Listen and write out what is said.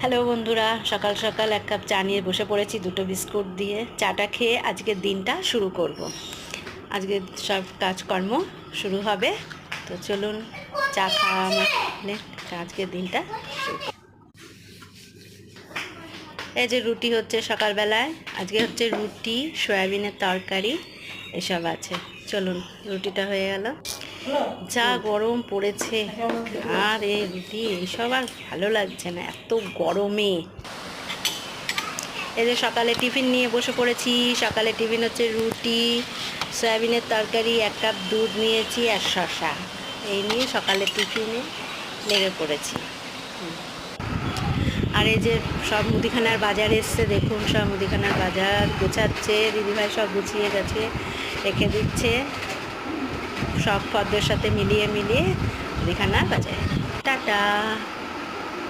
Hello বন্ধুরা, সকাল সকাল এক কাপ চা নিয়ে বসে পড়েছি, দুটো বিস্কুট দিয়ে। চাটা খেয়ে আজকের দিনটা শুরু করব। আজকে সব কাজকর্ম শুরু হবে। তো চলুন, চা খাওয়া মানে আজকের দিনটা শুরু করব। এই যে রুটি হচ্ছে সকালবেলায়, আজকে হচ্ছে রুটি, সয়াবিনের তরকারি এসব আছে। চলুন, রুটিটা হয়ে গেল। যা গরম পড়েছে, আর এই রুটি এইসব আর ভালো লাগছে না এত গরমে। এই যে সকালে টিফিন নিয়ে বসে পড়েছি। সকালে টিফিন হচ্ছে রুটি, সয়াবিনের তরকারি, এক কাপ দুধ নিয়েছি আর শসা। এই নিয়ে সকালে টিফিনে লেগে পড়েছি। আর এই যে সব মুদিখানার বাজার এসছে, দেখুন সব মুদিখানার বাজার গোছাচ্ছে দিদিভাই, সব গুছিয়ে গেছে রেখে দিচ্ছে সব পদ্মের সাথে মিলিয়ে মিলিয়ে মুদিখানার বাজারে। টাটা।